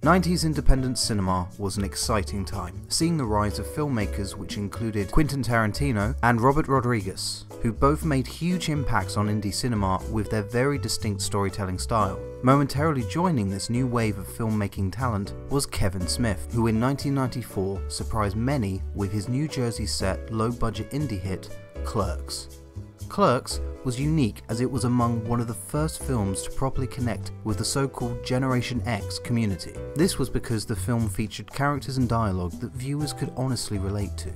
90s independent cinema was an exciting time, seeing the rise of filmmakers which included Quinten Tarantino and Robert Rodriguez, who both made huge impacts on indie cinema with their very distinct storytelling style. Momentarily joining this new wave of filmmaking talent was Kevin Smith, who in 1994 surprised many with his New Jersey set low-budget indie hit, Clerks. Clerks was unique as it was among one of the first films to properly connect with the so-called Generation X community. This was because the film featured characters and dialogue that viewers could honestly relate to,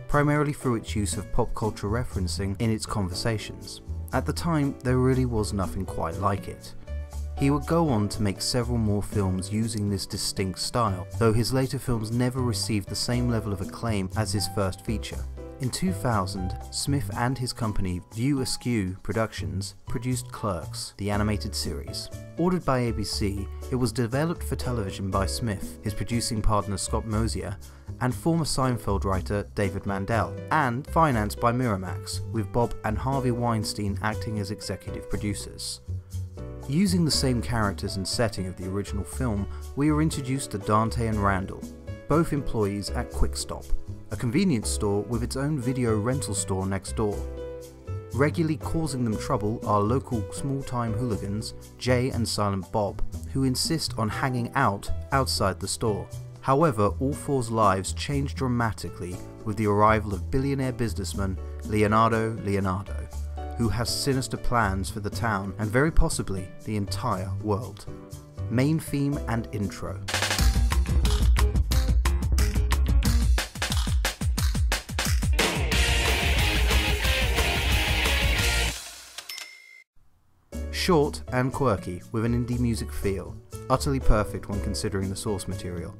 primarily through its use of pop culture referencing in its conversations. At the time, there really was nothing quite like it. He would go on to make several more films using this distinct style, though his later films never received the same level of acclaim as his first feature. In 2000, Smith and his company View Askew Productions produced Clerks, the animated series. Ordered by ABC, it was developed for television by Smith, his producing partner Scott Mosier, and former Seinfeld writer David Mandel, and financed by Miramax, with Bob and Harvey Weinstein acting as executive producers. Using the same characters and setting of the original film, we were introduced to Dante and Randall, both employees at Quick Stop, a convenience store with its own video rental store next door. Regularly causing them trouble are local small-time hooligans, Jay and Silent Bob, who insist on hanging out outside the store. However, all four's lives change dramatically with the arrival of billionaire businessman Leonardo, who has sinister plans for the town and very possibly the entire world. Main theme and intro. Short and quirky with an indie music feel, utterly perfect when considering the source material.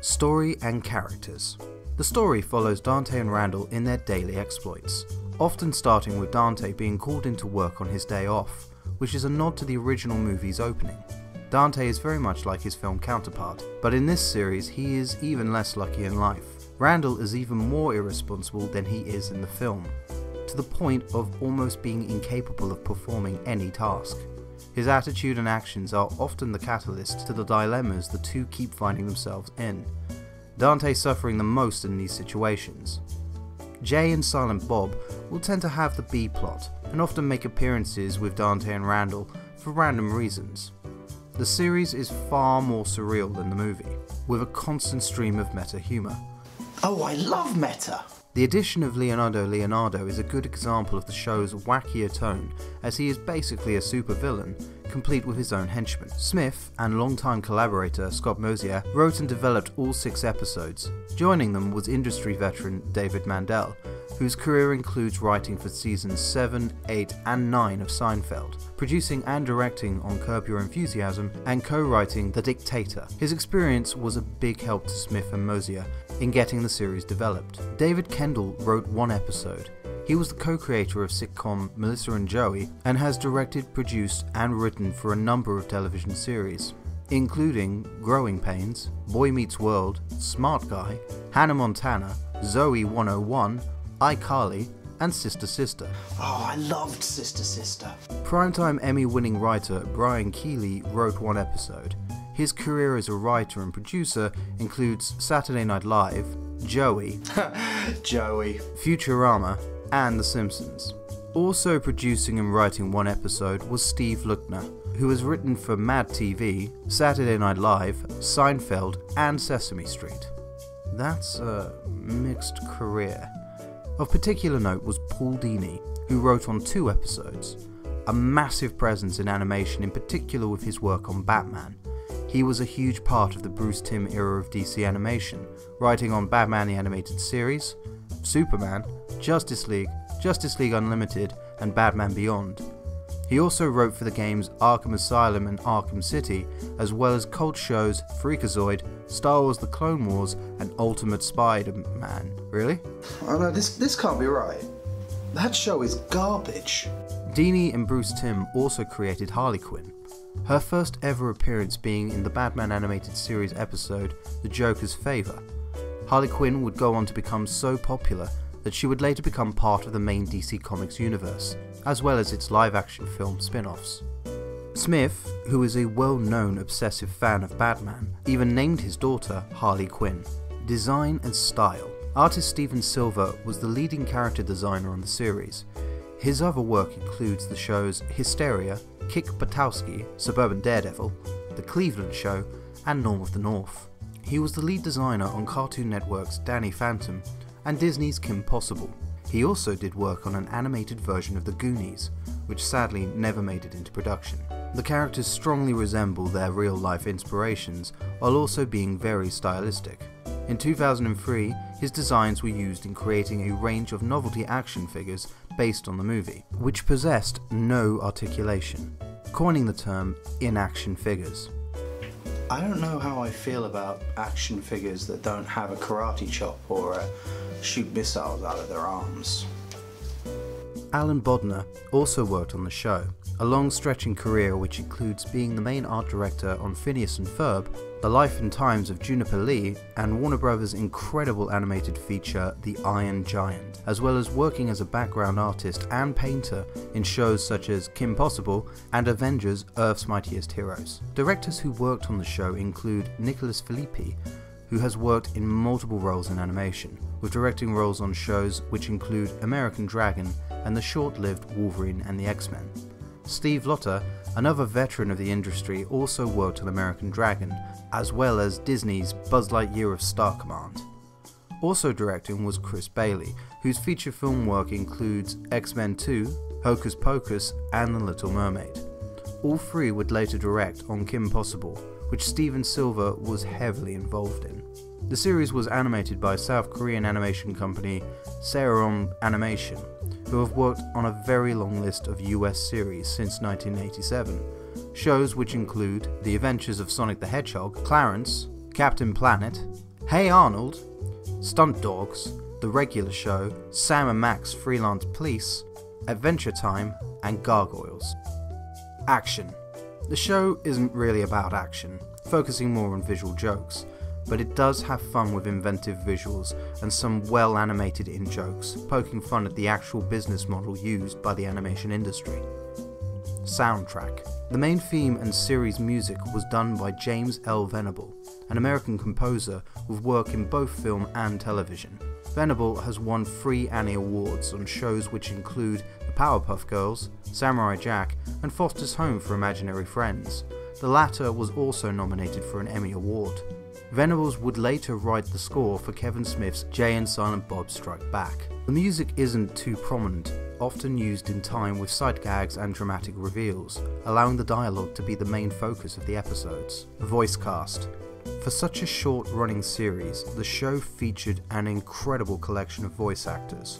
Story and characters. The story follows Dante and Randall in their daily exploits, often starting with Dante being called into work on his day off, which is a nod to the original movie's opening. Dante is very much like his film counterpart, but in this series he is even less lucky in life. Randall is even more irresponsible than he is in the film, to the point of almost being incapable of performing any task. His attitude and actions are often the catalyst to the dilemmas the two keep finding themselves in, Dante suffering the most in these situations. Jay and Silent Bob will tend to have the B-plot, and often make appearances with Dante and Randall for random reasons. The series is far more surreal than the movie, with a constant stream of meta humour. Oh, I love meta! The addition of Leonardo is a good example of the show's wackier tone, as he is basically a supervillain, complete with his own henchmen. Smith and longtime collaborator Scott Mosier wrote and developed all 6 episodes. Joining them was industry veteran David Mandel, whose career includes writing for seasons 7, 8 and 9 of Seinfeld, producing and directing on Curb Your Enthusiasm, and co-writing The Dictator. His experience was a big help to Smith and Mosier in getting the series developed. David Kendall wrote 1 episode. He was the co-creator of sitcom Melissa and Joey, and has directed, produced and written for a number of television series, including Growing Pains, Boy Meets World, Smart Guy, Hannah Montana, Zoe 101, iCarly, and Sister Sister. Oh, I loved Sister Sister. Primetime Emmy-winning writer Brian Keeley wrote 1 episode. His career as a writer and producer includes Saturday Night Live, Joey, Joey, Futurama, and The Simpsons. Also producing and writing 1 episode was Steve Luckner, who has written for Mad TV, Saturday Night Live, Seinfeld, and Sesame Street. That's a mixed career. Of particular note was Paul Dini, who wrote on 2 episodes. A massive presence in animation, in particular with his work on Batman. He was a huge part of the Bruce Timm era of DC animation, writing on Batman the Animated Series, Superman, Justice League Unlimited, and Batman Beyond. He also wrote for the games Arkham Asylum and Arkham City, as well as cult shows Freakazoid, Star Wars The Clone Wars, and Ultimate Spider-Man. Really? Oh no, this can't be right. That show is garbage. Dini and Bruce Timm also created Harley Quinn, her first ever appearance being in the Batman animated series episode The Joker's Favour. Harley Quinn would go on to become so popular that she would later become part of the main DC Comics universe, as well as its live-action film spin-offs. Smith, who is a well-known obsessive fan of Batman, even named his daughter Harley Quinn. Design and style. Artist Steven Silver was the leading character designer on the series. His other work includes the shows Hysteria, Kick Buttowski, Suburban Daredevil, The Cleveland Show, and Norm of the North. He was the lead designer on Cartoon Network's Danny Phantom and Disney's Kim Possible. He also did work on an animated version of The Goonies, which sadly never made it into production. The characters strongly resemble their real-life inspirations, while also being very stylistic. In 2003, his designs were used in creating a range of novelty action figures based on the movie, which possessed no articulation, coining the term in-action figures. I don't know how I feel about action figures that don't have a karate chop or shoot missiles out of their arms. Alan Bodner also worked on the show, a long-stretching career which includes being the main art director on Phineas and Ferb, The Life and Times of Juniper Lee, and Warner Bros.' incredible animated feature The Iron Giant, as well as working as a background artist and painter in shows such as Kim Possible and Avengers: Earth's Mightiest Heroes. Directors who worked on the show include Nicholas Philippi, who has worked in multiple roles in animation, with directing roles on shows which include American Dragon and the short-lived Wolverine and the X-Men. Steve Lotter, another veteran of the industry, also worked on American Dragon, as well as Disney's Buzz Lightyear of Star Command. Also directing was Chris Bailey, whose feature film work includes X-Men 2, Hocus Pocus, and The Little Mermaid. All three would later direct on Kim Possible, which Steven Silver was heavily involved in. The series was animated by South Korean animation company Seorom Animation, who have worked on a very long list of US series since 1987. Shows which include The Adventures of Sonic the Hedgehog, Clarence, Captain Planet, Hey Arnold, Stunt Dogs, The Regular Show, Sam and Max Freelance Police, Adventure Time, and Gargoyles. Action. The show isn't really about action, focusing more on visual jokes, but it does have fun with inventive visuals and some well-animated in-jokes, poking fun at the actual business model used by the animation industry. Soundtrack. The main theme and series music was done by James L. Venable, an American composer with work in both film and television. Venable has won 3 Annie Awards on shows which include The Powerpuff Girls, Samurai Jack, and Foster's Home for Imaginary Friends. The latter was also nominated for an Emmy Award. Venables would later write the score for Kevin Smith's Jay and Silent Bob Strike Back. The music isn't too prominent, often used in time with sight gags and dramatic reveals, allowing the dialogue to be the main focus of the episodes. Voice cast. For such a short-running series, the show featured an incredible collection of voice actors.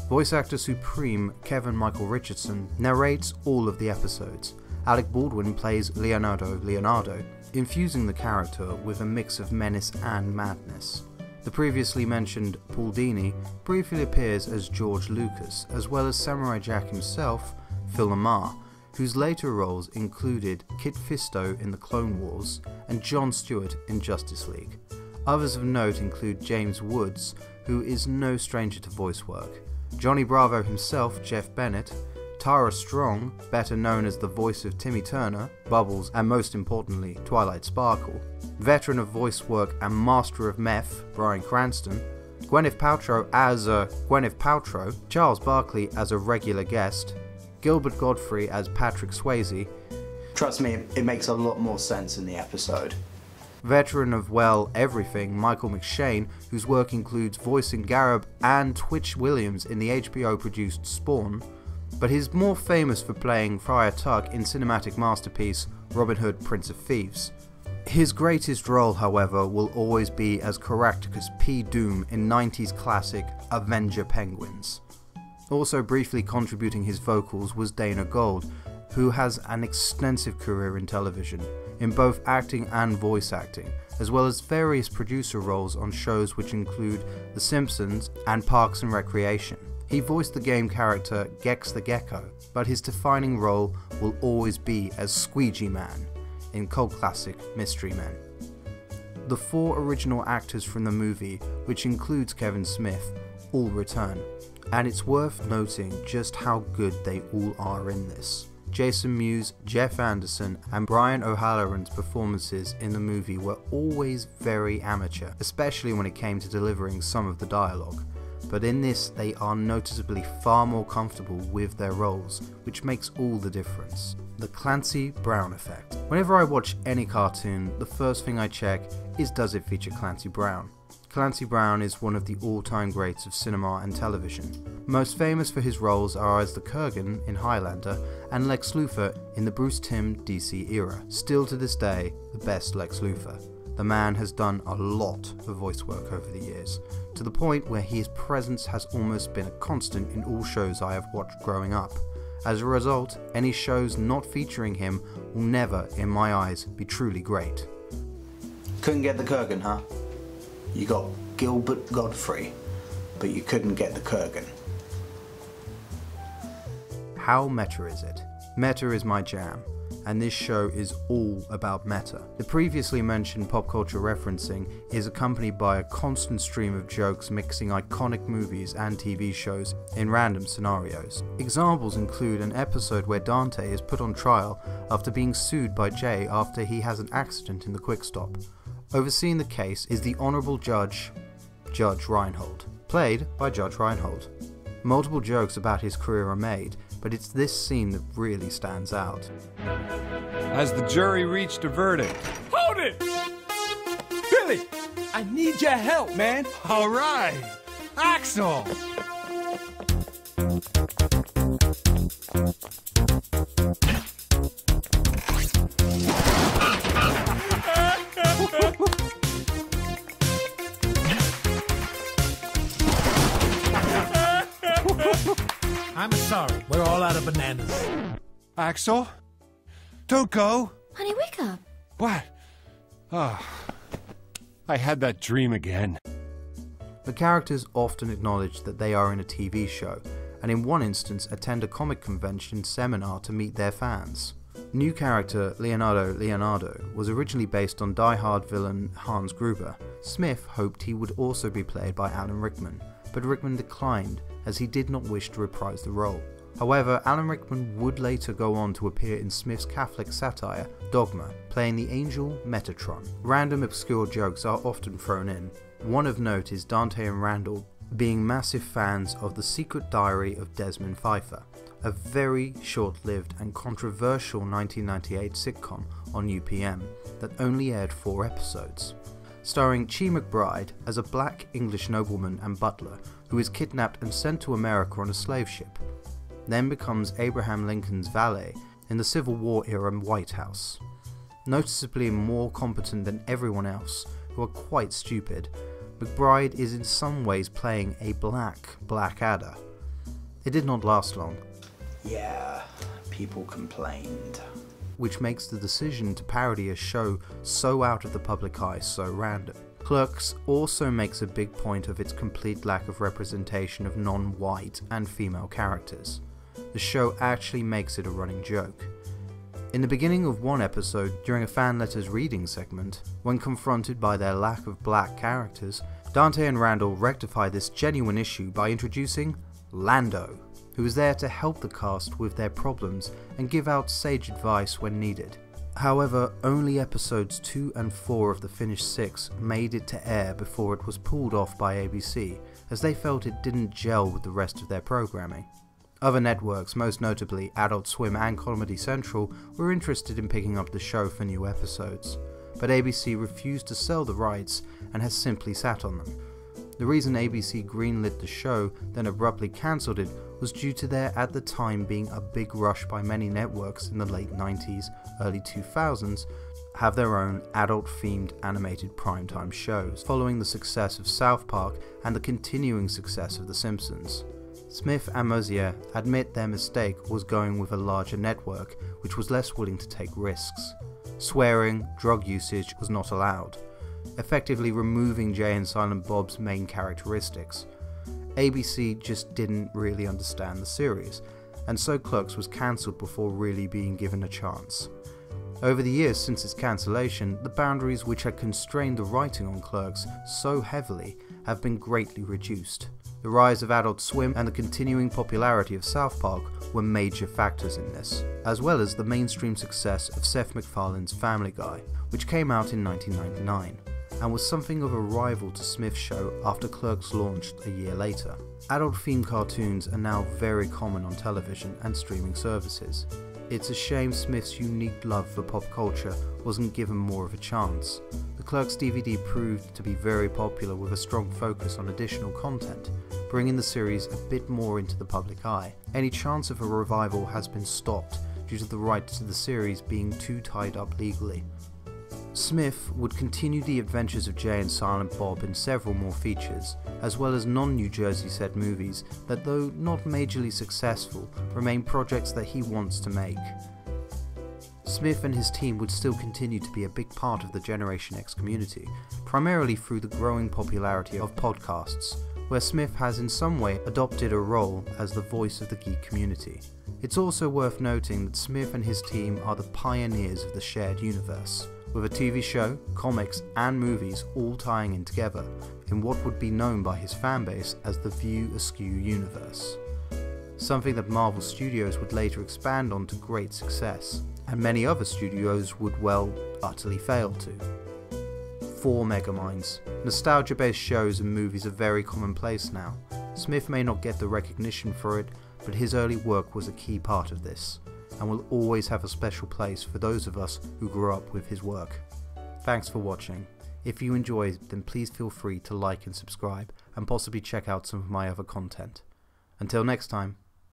Voice actor supreme Kevin Michael Richardson narrates all of the episodes. Alec Baldwin plays Leonardo, infusing the character with a mix of menace and madness. The previously mentioned Paul Dini briefly appears as George Lucas, as well as Samurai Jack himself, Phil Lamar, whose later roles included Kit Fisto in The Clone Wars and Jon Stewart in Justice League. Others of note include James Woods, who is no stranger to voice work, Johnny Bravo himself, Jeff Bennett, Tara Strong, better known as the voice of Timmy Turner, Bubbles, and most importantly, Twilight Sparkle, veteran of voice work and master of meth, Bryan Cranston, Gwyneth Paltrow as Gwyneth Paltrow, Charles Barkley as a regular guest, Gilbert Godfrey as Patrick Swayze. Trust me, it makes a lot more sense in the episode. Veteran of, well, everything, Michael McShane, whose work includes voicing Gareb and Twitch Williams in the HBO-produced Spawn, but he's more famous for playing Friar Tuck in cinematic masterpiece Robin Hood, Prince of Thieves. His greatest role, however, will always be as Caractacus P. Doom in 90s classic Avenger Penguins. Also briefly contributing his vocals was Dana Gold, who has an extensive career in television, in both acting and voice acting, as well as various producer roles on shows which include The Simpsons and Parks and Recreation. He voiced the game character Gex the Gecko, but his defining role will always be as Squeegee Man in cult classic Mystery Men. The 4 original actors from the movie, which includes Kevin Smith, all return, and it's worth noting just how good they all are in this. Jason Mewes, Jeff Anderson, and Brian O'Halloran's performances in the movie were always very amateur, especially when it came to delivering some of the dialogue. But in this, they are noticeably far more comfortable with their roles, which makes all the difference. The Clancy Brown effect. Whenever I watch any cartoon, the first thing I check is, does it feature Clancy Brown? Clancy Brown is one of the all-time greats of cinema and television. Most famous for his roles are as the Kurgan in Highlander and Lex Luthor in the Bruce Timm DC era. Still to this day, the best Lex Luthor. The man has done a lot of voice work over the years, to the point where his presence has almost been a constant in all shows I have watched growing up. As a result, any shows not featuring him will never, in my eyes, be truly great. Couldn't get the Kurgan, huh? You got Gilbert Godfrey, but you couldn't get the Kurgan. How meta is it? Meta is my jam, and this show is all about meta. The previously mentioned pop culture referencing is accompanied by a constant stream of jokes mixing iconic movies and TV shows in random scenarios. Examples include an episode where Dante is put on trial after being sued by Jay after he has an accident in the quick stop. Overseeing the case is the Honourable Judge Reinhold, played by Judge Reinhold. Multiple jokes about his career are made, but it's this scene that really stands out. Has the jury reached a verdict? Hold it! Billy, I need your help, man. All right. Axel! I'm sorry, we're all out of bananas. Axel? Don't go. Honey, wake up. What? Oh, I had that dream again. The characters often acknowledge that they are in a TV show, and in one instance attend a comic convention seminar to meet their fans. New character Leonardo was originally based on die-hard villain Hans Gruber. Smith hoped he would also be played by Alan Rickman, but Rickman declined as he did not wish to reprise the role. However, Alan Rickman would later go on to appear in Smith's Catholic satire, Dogma, playing the angel Metatron. Random obscure jokes are often thrown in. One of note is Dante and Randall being massive fans of The Secret Diary of Desmond Pfeiffer, a very short-lived and controversial 1998 sitcom on UPN that only aired 4 episodes. Starring Chi McBride as a black English nobleman and butler who is kidnapped and sent to America on a slave ship, then becomes Abraham Lincoln's valet in the Civil War era White House. Noticeably more competent than everyone else, who are quite stupid, McBride is in some ways playing a Blackadder. It did not last long. Yeah, people complained. Which makes the decision to parody a show so out of the public eye so random. Clerks also makes a big point of its complete lack of representation of non-white and female characters. The show actually makes it a running joke. In the beginning of one episode, during a fan letters reading segment, when confronted by their lack of black characters, Dante and Randall rectify this genuine issue by introducing Lando, who is there to help the cast with their problems and give out sage advice when needed. However, only episodes 2 and 4 of the finished 6 made it to air before it was pulled off by ABC, as they felt it didn't gel with the rest of their programming. Other networks, most notably Adult Swim and Comedy Central, were interested in picking up the show for new episodes, but ABC refused to sell the rights and has simply sat on them. The reason ABC greenlit the show, then abruptly cancelled it, was due to there at the time being a big rush by many networks in the late 90s, early 2000s, have their own adult-themed animated primetime shows, following the success of South Park and the continuing success of The Simpsons. Smith and Mosier admit their mistake was going with a larger network, which was less willing to take risks. Swearing, drug usage was not allowed, effectively removing Jay and Silent Bob's main characteristics. ABC just didn't really understand the series, and so Clerks was cancelled before really being given a chance. Over the years since its cancellation, the boundaries which had constrained the writing on Clerks so heavily have been greatly reduced. The rise of Adult Swim and the continuing popularity of South Park were major factors in this, as well as the mainstream success of Seth MacFarlane's Family Guy, which came out in 1999, and was something of a rival to Smith's show after Clerks launched a year later. Adult-themed cartoons are now very common on television and streaming services. It's a shame Smith's unique love for pop culture wasn't given more of a chance. The Clerks DVD proved to be very popular with a strong focus on additional content, bringing the series a bit more into the public eye. Any chance of a revival has been stopped due to the rights to the series being too tied up legally. Smith would continue the adventures of Jay and Silent Bob in several more features, as well as non-New Jersey set movies that, though not majorly successful, remain projects that he wants to make. Smith and his team would still continue to be a big part of the Generation X community, primarily through the growing popularity of podcasts, where Smith has in some way adopted a role as the voice of the geek community. It's also worth noting that Smith and his team are the pioneers of the shared universe, with a TV show, comics and movies all tying in together in what would be known by his fanbase as the View Askew universe. Something that Marvel Studios would later expand on to great success, and many other studios would, well, utterly fail to. 4 Megaminds. Nostalgia-based shows and movies are very commonplace now. Smith may not get the recognition for it, but his early work was a key part of this, and will always have a special place for those of us who grew up with his work. Thanks for watching. If you enjoyed, then please feel free to like and subscribe, and possibly check out some of my other content. Until next time.